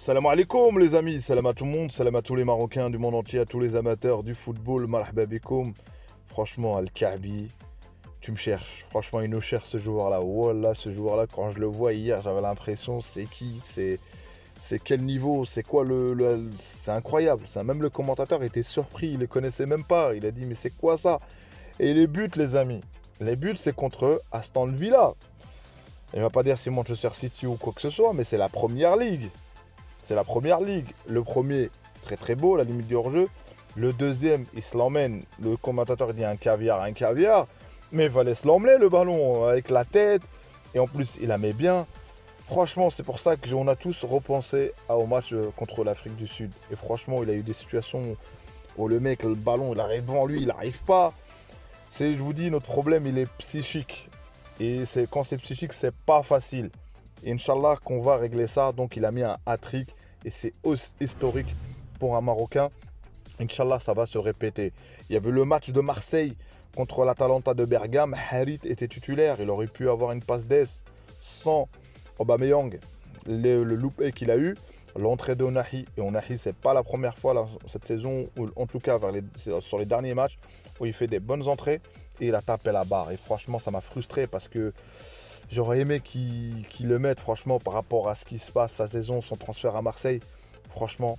Salam alaikum les amis, salam à tout le monde, salam à tous les Marocains du monde entier, à tous les amateurs du football, marhaba bikoum. Franchement, Al-Kaabi, tu me cherches. Franchement, il nous cherche ce joueur-là. Wallah, ce joueur-là, quand je le vois hier, j'avais l'impression, c'est qui? C'est quel niveau? C'est quoi C'est incroyable. Ça, même le commentateur était surpris, il les connaissait même pas. Il a dit, mais c'est quoi ça? Et les buts, les amis. Les buts, c'est contre Aston Villa. Il va pas dire c'est Manchester City ou quoi que ce soit, mais c'est la première ligue. C'est la première ligue. Le premier, très très beau, la limite du hors-jeu. Le deuxième, il se l'emmène. Le commentateur dit un caviar, un caviar. Mais il fallait se l'emmener le ballon avec la tête. Et en plus, il la met bien. Franchement, c'est pour ça qu'on a tous repensé au match contre l'Afrique du Sud. Et franchement, il a eu des situations où le mec, le ballon, il arrive devant lui, il n'arrive pas. Je vous dis, notre problème, il est psychique. Et quand c'est psychique, c'est pas facile. Et Inch'Allah qu'on va régler ça. Donc il a mis un hat-trick. Et c'est historique pour un Marocain. Inch'Allah, ça va se répéter. Il y avait le match de Marseille contre l'Atalanta de Bergame. Harit était titulaire. Il aurait pu avoir une passe d'aise sans Aubameyang. Le loupé qu'il a eu. L'entrée de Onahi. Et Onahi, c'est pas la première fois là, cette saison, ou en tout cas sur les derniers matchs, où il fait des bonnes entrées. Et il a tapé la barre. Et franchement, ça m'a frustré parce que j'aurais aimé qu'il le mette, franchement, par rapport à ce qui se passe, sa saison, son transfert à Marseille. Franchement,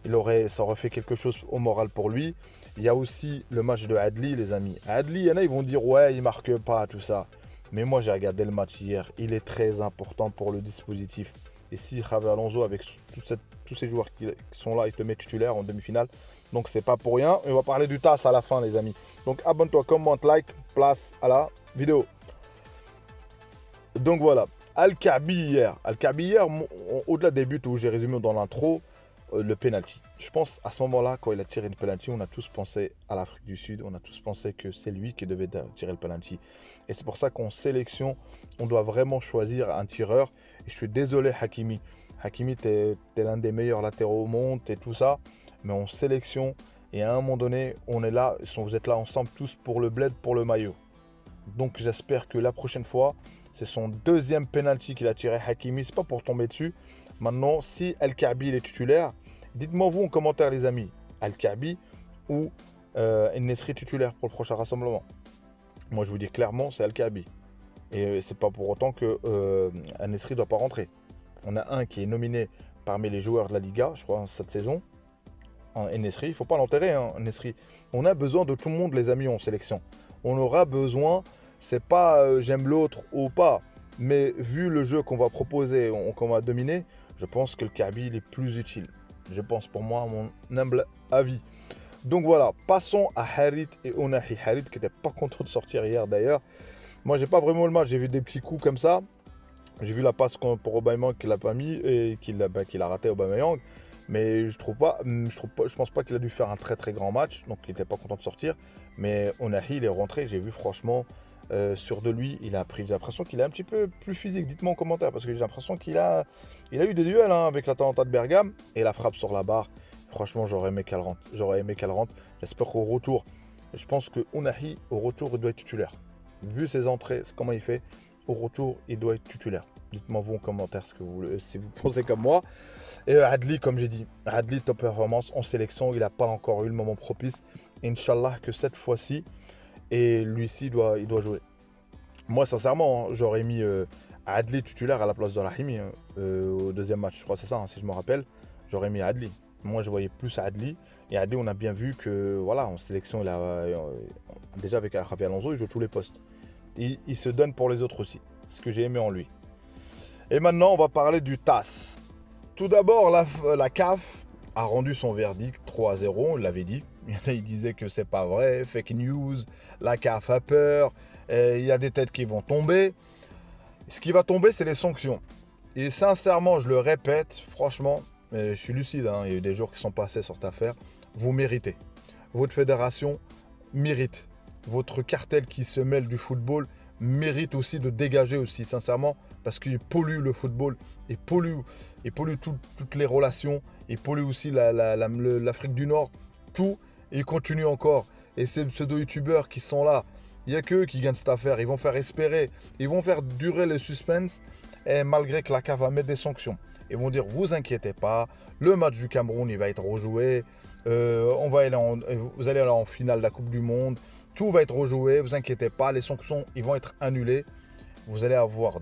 ça aurait fait quelque chose au moral pour lui. Il y a aussi le match de Adli, les amis. Adli, il y en a, ils vont dire, ouais, il marque pas, tout ça. Mais moi, j'ai regardé le match hier. Il est très important pour le dispositif. Et si Javi Alonso, avec tous ces joueurs qui sont là, il te met titulaire en demi-finale. Donc, c'est pas pour rien. Et on va parler du TAS à la fin, les amis. Donc, abonne-toi, commente, like, place à la vidéo. Donc voilà, Al-Kaabi hier. Al-Kaabi hier, au-delà des buts où j'ai résumé dans l'intro, le penalty. Je pense à ce moment-là, quand il a tiré le penalty, on a tous pensé à l'Afrique du Sud. On a tous pensé que c'est lui qui devait tirer le penalty. Et c'est pour ça qu'en sélection, on doit vraiment choisir un tireur. Et je suis désolé, Hakimi. Hakimi, t'es l'un des meilleurs latéraux au monde et tout ça. Mais en sélection, et à un moment donné, on est là, vous êtes là ensemble tous pour le bled, pour le maillot. Donc j'espère que la prochaine fois, c'est son deuxième penalty qu'il a tiré Hakimi. C'est pas pour tomber dessus. Maintenant, si Al-Kaabi est titulaire, dites-moi vous en commentaire les amis. Al-Kaabi ou El-Nesri titulaire pour le prochain rassemblement. Moi je vous dis clairement c'est Al-Kaabi. Et c'est pas pour autant que El-Nesri doit pas rentrer. On a un qui est nominé parmi les joueurs de la Liga, je crois, cette saison. El-Nesri, il faut pas l'enterrer, hein, El-Nesri. On a besoin de tout le monde les amis en sélection. On aura besoin. C'est pas j'aime l'autre ou pas, mais vu le jeu qu'on va proposer, qu'on va dominer, je pense que le Kaabi il est plus utile. Je pense pour moi, à mon humble avis. Donc voilà, passons à Harit et Onahi. Harit qui n'était pas content de sortir hier d'ailleurs. Moi j'ai pas vraiment le match, j'ai vu des petits coups comme ça. J'ai vu la passe pour Aubameyang qu'il a pas mis et qu'il a raté Aubameyang. Mais je pense pas qu'il a dû faire un très très grand match, donc il n'était pas content de sortir. Mais Onahi il est rentré, j'ai vu franchement. Sur de lui, j'ai l'impression qu'il est un petit peu plus physique. Dites-moi en commentaire parce que j'ai l'impression qu'il a eu des duels avec l'Atalanta de Bergame et la frappe sur la barre. Franchement, j'aurais aimé qu'elle rentre. J'espère qu'au retour, je pense que Ounahi, au retour, il doit être titulaire. Vu ses entrées, comment il fait, au retour, il doit être titulaire. Dites-moi vous en commentaire si vous pensez comme moi. Et Adli, comme j'ai dit, Adli, top performance en sélection. Il n'a pas encore eu le moment propice. Inch'Allah que cette fois-ci, et lui-ci, il doit jouer. Moi, sincèrement, j'aurais mis Adli titulaire à la place de Rahimi au deuxième match. Je crois que c'est ça, si je me rappelle. J'aurais mis Adli. Moi, je voyais plus Adli. Et Adli, on a bien vu que, voilà, en sélection, déjà avec Javi Alonso, il joue tous les postes. Il se donne pour les autres aussi. C'est ce que j'ai aimé en lui. Et maintenant, on va parler du TAS. Tout d'abord, la CAF a rendu son verdict 3-0, on l'avait dit. Il disait que c'est pas vrai, fake news, la CAF a peur, il y a des têtes qui vont tomber. Ce qui va tomber, c'est les sanctions. Et sincèrement, je le répète, franchement, je suis lucide, hein, il y a eu des jours qui sont passés sur cette affaire, vous méritez. Votre fédération mérite. Votre cartel qui se mêle du football mérite aussi de dégager aussi, sincèrement, parce qu'il pollue le football, il pollue toutes les relations, il pollue aussi l'Afrique du Nord, tout. Et ils continuent encore. Et ces pseudo-youtubeurs qui sont là, il n'y a qu'eux qui gagnent cette affaire. Ils vont faire espérer, ils vont faire durer le suspense. Et malgré que la CAF va mettre des sanctions. Ils vont dire, vous inquiétez pas, le match du Cameroun, il va être rejoué. On va aller vous allez aller en finale de la Coupe du Monde. Tout va être rejoué, vous inquiétez pas, les sanctions, ils vont être annulées. Vous allez avoir,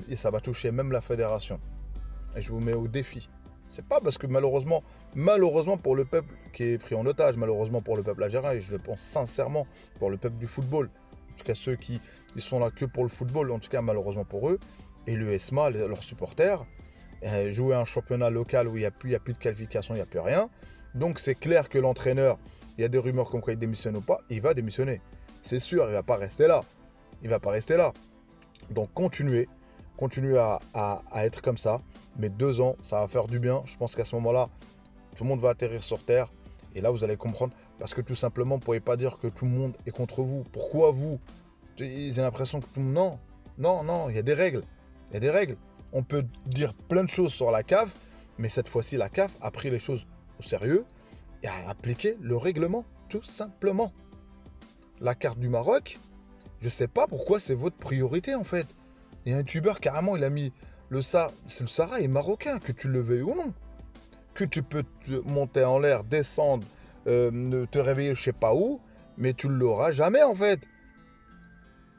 et ça va toucher même la fédération. Et je vous mets au défi. C'est pas parce que malheureusement pour le peuple qui est pris en otage, malheureusement pour le peuple algérien, et je le pense sincèrement pour le peuple du football, en tout cas ceux qui ils sont là que pour le football, en tout cas malheureusement pour eux, et le ESMA, leurs supporters, jouer un championnat local où il n'y a plus de qualification, il n'y a plus rien. Donc c'est clair que l'entraîneur, il y a des rumeurs comme quoi il démissionne ou pas, il va démissionner. C'est sûr, il ne va pas rester là. Il ne va pas rester là. Donc continuez à être comme ça. Mais 2 ans, ça va faire du bien. Je pense qu'à ce moment-là, tout le monde va atterrir sur Terre. Et là, vous allez comprendre. Parce que tout simplement, vous ne pouvez pas dire que tout le monde est contre vous. Pourquoi vous? J'ai l'impression que tout le monde... Non, il y a des règles. Il y a des règles. On peut dire plein de choses sur la CAF, mais cette fois-ci, la CAF a pris les choses au sérieux et a appliqué le règlement, tout simplement. La carte du Maroc, je ne sais pas pourquoi c'est votre priorité en fait. Il y a un youtubeur carrément, il a mis le Sahara, c'est le Sahara est marocain, que tu le veuilles ou non. Que tu peux te monter en l'air, descendre, te réveiller je sais pas où, mais tu ne l'auras jamais en fait.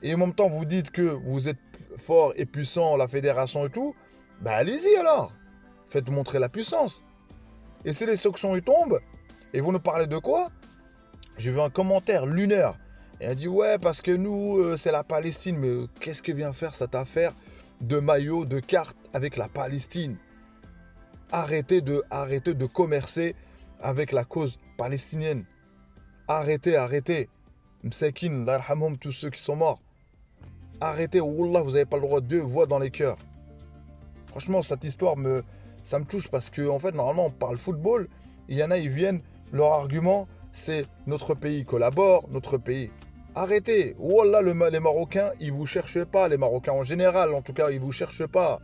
Et en même temps, vous dites que vous êtes fort et puissant, la fédération et tout, bah allez-y alors. Faites montrer la puissance. Et si les sanctions y tombent, et vous nous parlez de quoi? J'ai vu un commentaire lunaire. Et elle dit ouais parce que nous c'est la Palestine. Mais qu'est-ce que vient faire cette affaire de maillot, de carte avec la Palestine? Arrêtez de commercer avec la cause palestinienne. Arrêtez. Msakin, l'arhamhum, tous ceux qui sont morts. Arrêtez, Wallah, vous n'avez pas le droit de voix dans les cœurs. Franchement, cette histoire ça me touche parce que en fait, normalement, on parle football. Il y en a, ils viennent, leur argument, c'est notre pays collabore, notre pays. Arrêtez. Wallah, les Marocains, ils vous cherchent pas. Les Marocains en général, en tout cas, ils vous cherchent pas.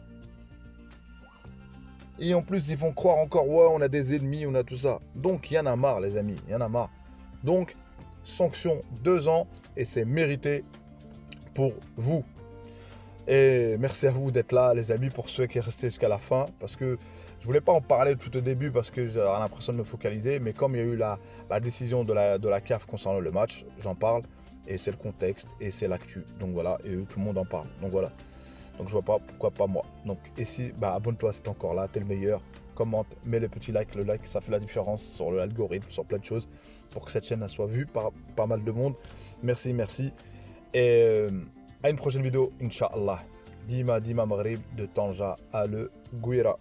Et en plus, ils font croire encore, ouais, on a des ennemis, on a tout ça. Donc, il y en a marre, les amis, il y en a marre. Donc, sanction 2 ans, et c'est mérité pour vous. Et merci à vous d'être là, les amis, pour ceux qui sont restés jusqu'à la fin, parce que je voulais pas en parler tout au début, parce que j'avais l'impression de me focaliser, mais comme il y a eu la décision de la CAF concernant le match, j'en parle, et c'est le contexte, et c'est l'actu. Donc voilà, et tout le monde en parle. Donc voilà. Donc je vois pas pourquoi pas moi. Donc ici, abonne-toi si t'es encore là, t'es le meilleur. Commente, mets le petit like, le like ça fait la différence sur l'algorithme, sur plein de choses, pour que cette chaîne soit vue par pas mal de monde. Merci. Et à une prochaine vidéo, Inch'Allah. Dima Maghrib de Tanja à le Gouira.